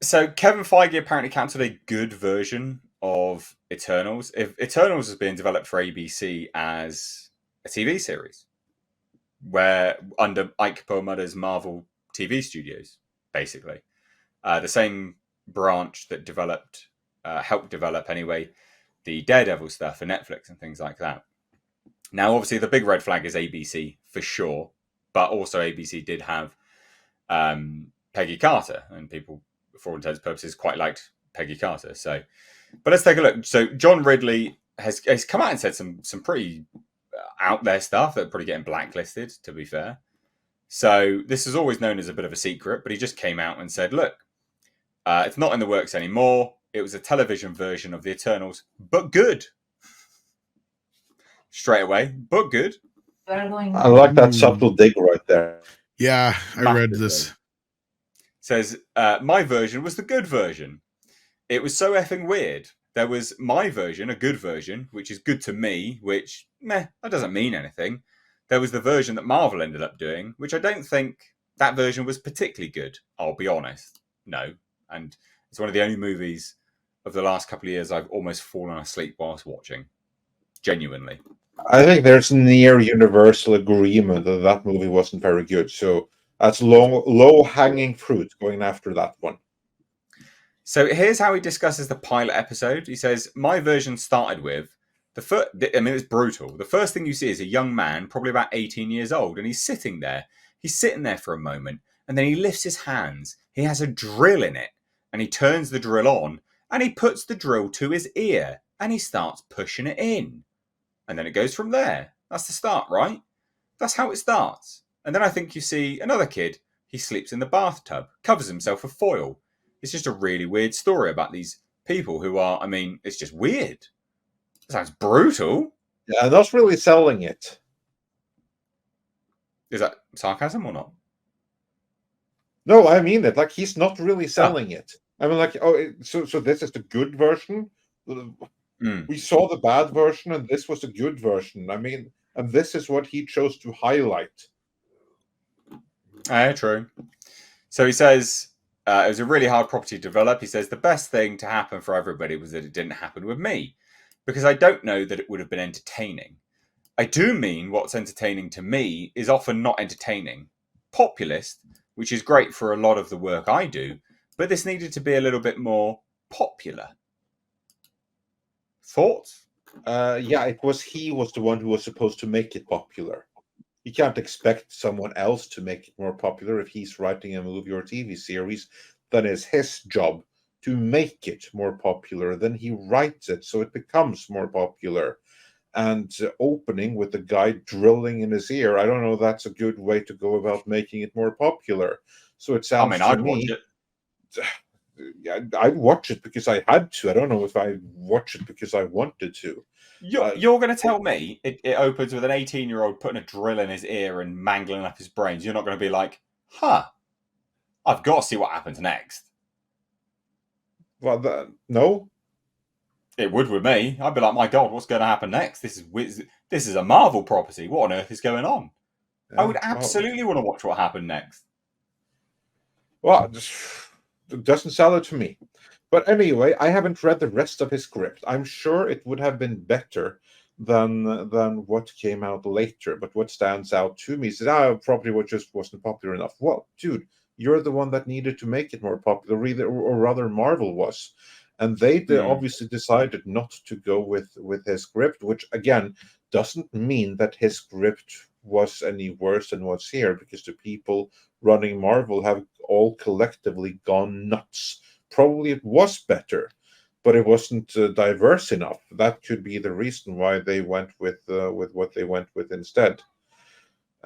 So Kevin Feige apparently cancelled a good version of Eternals. If Eternals is being developed for ABC as a TV series, where under Ike Perlmutter's Marvel TV studios, basically the same branch that helped develop anyway, the Daredevil stuff for Netflix and things like that. Now, obviously, the big red flag is ABC for sure, but also ABC did have Peggy Carter, and people, for all intents and purposes, quite liked Peggy Carter. So, but let's take a look. So, John Ridley has come out and said some pretty out there stuff that are probably getting blacklisted, to be fair. So, this is always known as a bit of a secret, but he just came out and said, look, it's not in the works anymore. It was a television version of the Eternals, but good. Straight away, but good. I like that subtle dig right there. Yeah, I read this. Says, my version was the good version. It was so effing weird. There was my version, a good version, which is good to me, which, that doesn't mean anything. There was the version that Marvel ended up doing, which I don't think that version was particularly good. I'll be honest. No. And it's one of the only movies of the last couple of years I've almost fallen asleep whilst watching. Genuinely. I think there's near universal agreement that that movie wasn't very good. So that's low-hanging fruit going after that one. So here's how he discusses the pilot episode. He says, my version started with it's brutal. The first thing you see is a young man, probably about 18 years old, and he's sitting there. He's sitting there for a moment, and then he lifts his hands. He has a drill in it, and he turns the drill on, and he puts the drill to his ear, and he starts pushing it in. And then it goes from there. That's the start, right? That's how it starts. And then I think you see another kid. He sleeps in the bathtub, covers himself with foil. It's just a really weird story about these people who are, it's just weird. It sounds brutal. Yeah, not really selling it. Is that sarcasm or not? No, I mean it. Like, he's not really selling it. I mean, like, so this is the good version? We saw the bad version, and this was the good version. And this is what he chose to highlight. True. So he says, it was a really hard property to develop. He says, the best thing to happen for everybody was that it didn't happen with me, because I don't know that it would have been entertaining. I do mean what's entertaining to me is often not entertaining. Populist, which is great for a lot of the work I do, but this needed to be a little bit more popular. Thoughts? Yeah, he was the one who was supposed to make it popular. You can't expect someone else to make it more popular if he's writing a movie or TV series. Then it's his job to make it more popular. Then he writes it so it becomes more popular. And opening with the guy drilling in his ear, I don't know if that's a good way to go about making it more popular. So it sounds to me... I'd watch it because I had to. I don't know if I watch it because I wanted to. You're going to tell me it opens with an 18-year-old putting a drill in his ear and mangling up his brains. You're not going to be like, I've got to see what happens next. Well, no. It would with me. I'd be like, my God, what's going to happen next? This is a Marvel property. What on earth is going on? I would absolutely want to watch what happened next. Well, it doesn't sell it to me. But anyway, I haven't read the rest of his script. I'm sure it would have been better than what came out later. But what stands out to me is that probably what just wasn't popular enough. Well, dude, you're the one that needed to make it more popular, or rather Marvel was. And they obviously decided not to go with his script, which, again, doesn't mean that his script was any worse than what's here, because the people running Marvel have all collectively gone nuts. Probably it was better, but it wasn't diverse enough. That could be the reason why they went with what they went with instead.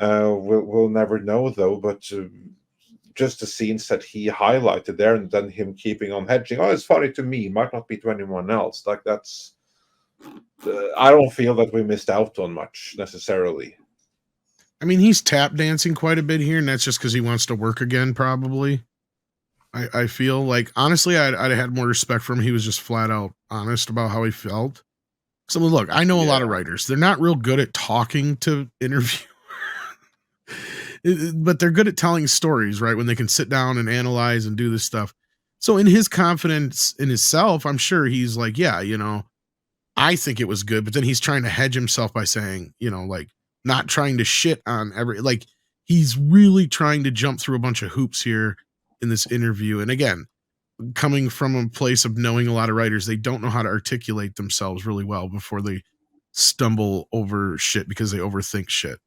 We'll never know, though, but just the scenes that he highlighted there, and then him keeping on hedging. Oh, it's funny to me, might not be to anyone else. Like, that's... I don't feel that we missed out on much, necessarily. I mean, he's tap dancing quite a bit here, and that's just because he wants to work again, probably. I feel like, honestly, I'd have had more respect for him. He was just flat out honest about how he felt. So, look, I know a lot of writers. They're not real good at talking to interviewers, but they're good at telling stories, right? When they can sit down and analyze and do this stuff. So in his confidence in himself, I'm sure he's like, yeah, I think it was good, but then he's trying to hedge himself by saying, like not trying to shit on like he's really trying to jump through a bunch of hoops here in this interview. And again, coming from a place of knowing a lot of writers, they don't know how to articulate themselves really well before they stumble over shit because they overthink shit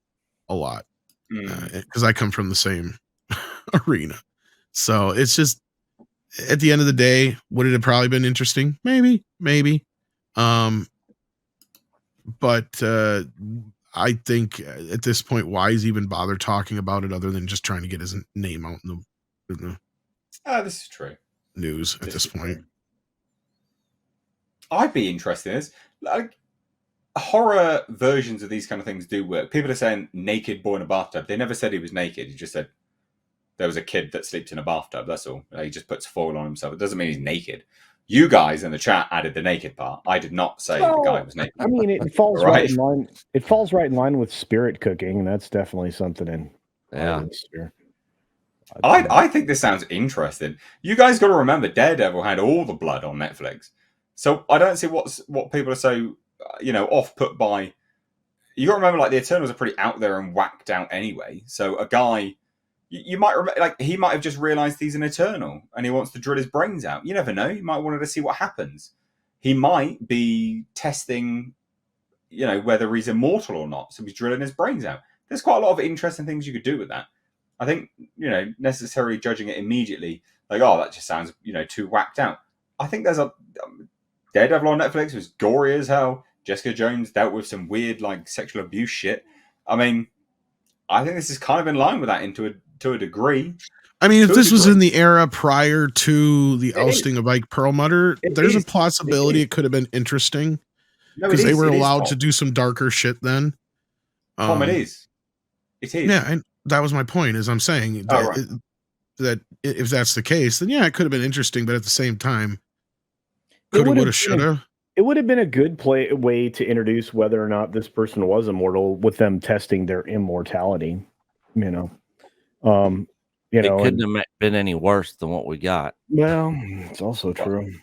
a lot. Because I come from the same arena. So it's just, at the end of the day, would it have probably been interesting? Maybe. But I think at this point, why is he even bother talking about it other than just trying to get his name out in the this is true. news at this point? True. I'd be interested in this. Like, horror versions of these kind of things do work. People are saying naked boy in a bathtub. They never said he was naked. He just said there was a kid that sleeps in a bathtub. That's all. He just puts foil on himself. It doesn't mean he's naked. You guys in the chat added the naked part. I did not say the guy was naked. I mean, it falls right in line. It falls right in line with spirit cooking, and that's definitely something in. Yeah. I think this sounds interesting. You guys got to remember, Daredevil had all the blood on Netflix, so I don't see what people are so off put by. You got to remember, like, the Eternals are pretty out there and whacked out anyway. So a guy. You might remember, like, he might have just realized he's an Eternal and he wants to drill his brains out. You never know. You might want to see what happens. He might be testing, whether he's immortal or not. So he's drilling his brains out. There's quite a lot of interesting things you could do with that. I think, necessarily judging it immediately, like, oh, that just sounds, too whacked out. I think there's a Daredevil on Netflix was gory as hell. Jessica Jones dealt with some weird, like, sexual abuse shit. I mean, I think this is kind of in line with that to a degree. I mean, if this was in the era prior to the ousting of Ike Perlmutter, there's a possibility it could have been interesting because they were allowed to do some darker shit then. Tom, it is. It is. Yeah, and that was my point. As I'm saying that if that's the case, then yeah, it could have been interesting. But at the same time, coulda, woulda, shoulda. It would have been a good way to introduce whether or not this person was immortal with them testing their immortality. It couldn't have been any worse than what we got. Well, it's also true.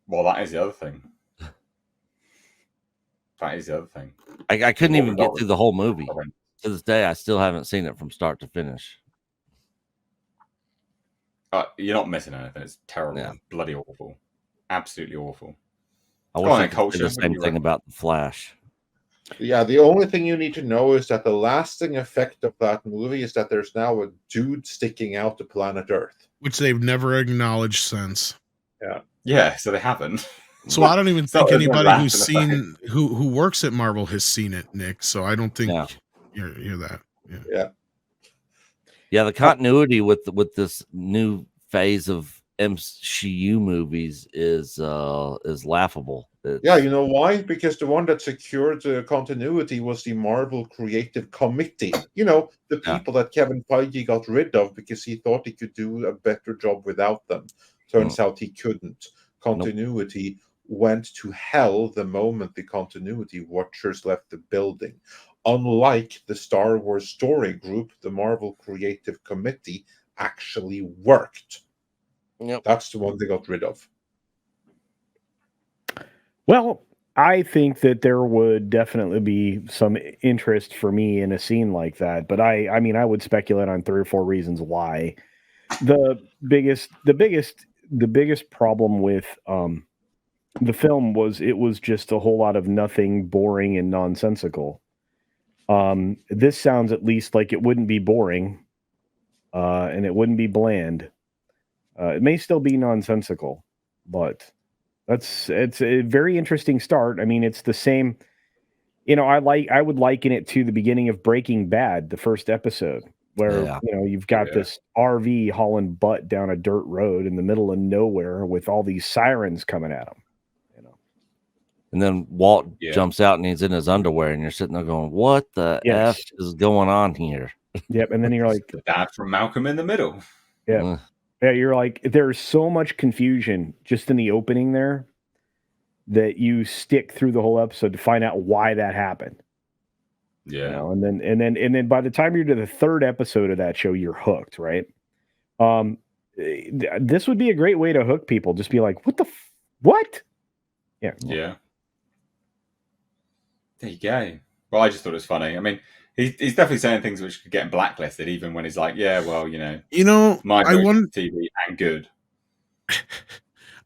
Well, that is the other thing. I couldn't even get through the whole movie. To this day, I still haven't seen it from start to finish. You're not missing anything. It's terrible. Yeah. Bloody awful. Absolutely awful. I wish I could say the same thing about The Flash. Yeah, the only thing you need to know is that the lasting effect of that movie is that there's now a dude sticking out to planet Earth. Which they've never acknowledged since. Yeah. Yeah, so they haven't. So I don't even think anybody who's seen who works at Marvel has seen it, Nick. So I don't think you're that. Yeah, the continuity with this new phase of MCU movies is laughable. Yeah, you know why? Because the one that secured the continuity was the Marvel Creative Committee. The people that Kevin Feige got rid of because he thought he could do a better job without them. Turns out he couldn't. Continuity went to hell the moment the continuity watchers left the building. Unlike the Star Wars story group, the Marvel Creative Committee actually worked. Yep. That's the one they got rid of. Well, I think that there would definitely be some interest for me in a scene like that, but I mean, I would speculate on 3 or 4 reasons why. The biggest problem with the film was it was just a whole lot of nothing, boring and nonsensical. This sounds at least like it wouldn't be boring, and it wouldn't be bland. It may still be nonsensical, but it's a very interesting start. I mean, it's the same. I would liken it to the beginning of Breaking Bad, the first episode, where you've got this RV hauling butt down a dirt road in the middle of nowhere with all these sirens coming at him. And then Walt jumps out and he's in his underwear, and you're sitting there going, "What the F is going on here?" Yep. And then you're like, the dad from Malcolm in the Middle. Yeah. Yeah, you're like, there's so much confusion just in the opening there that you stick through the whole episode to find out why that happened. Yeah. And then by the time you're to the 3rd episode of that show, you're hooked, right? this would be a great way to hook people. Just be like, what? Yeah. Yeah. There you go. Well, I just thought it was funny. I mean, he's definitely saying things which could get him blacklisted, even when he's like, yeah, well, my I version wonder. of TV and good.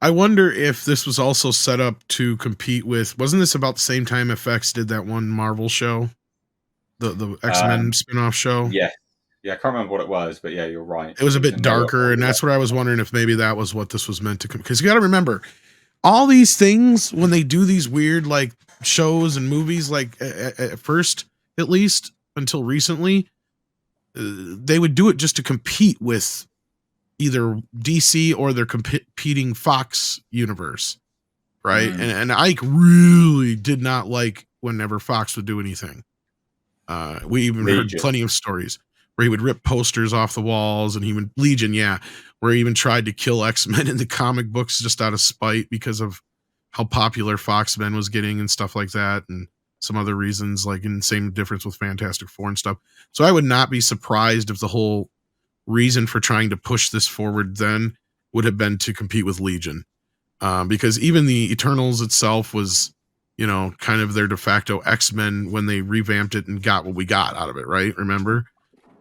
I wonder if this was also set up to compete with. Wasn't this about the same time FX did that one Marvel show, the X-Men spinoff show? Yeah. Yeah, I can't remember what it was, but yeah, you're right. It was a bit darker, and that's what I was wondering if maybe that was what this was meant to. Because you got to remember, all these things when they do these weird like shows and movies, like at first, at least until recently, they would do it just to compete with either DC or their competing Fox universe, right? And Ike really did not like whenever Fox would do anything. We even heard plenty of stories where he would rip posters off the walls, and he would Legion, where he even tried to kill X-Men in the comic books just out of spite because of how popular Fox-Men was getting and stuff like that, and some other reasons, like in same difference with Fantastic Four and stuff. So I would not be surprised if the whole reason for trying to push this forward then would have been to compete with Legion, because even the Eternals itself was, kind of their de facto X-Men when they revamped it and got what we got out of it, right? Remember?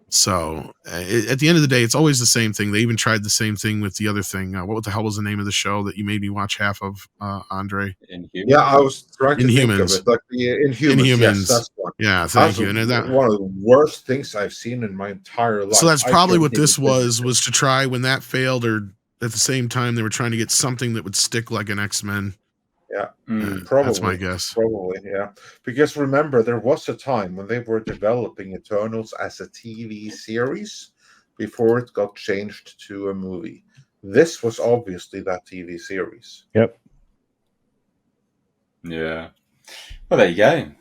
So at the end of the day, it's always the same thing. They even tried the same thing with the other thing. What the hell was the name of the show that you made me watch half of, Andre? Inhumans. Yeah, I was trying to think of Inhumans. it. Like the Inhumans. Yes, that's one. Yeah, thank you. And one of the worst things I've seen in my entire life. So that's probably what this was to try when that failed, or at the same time they were trying to get something that would stick like an X-Men. Yeah, probably. That's my guess. Probably, yeah. Because remember, there was a time when they were developing Eternals as a TV series before it got changed to a movie. This was obviously that TV series. Yep. Yeah. Well, there you go.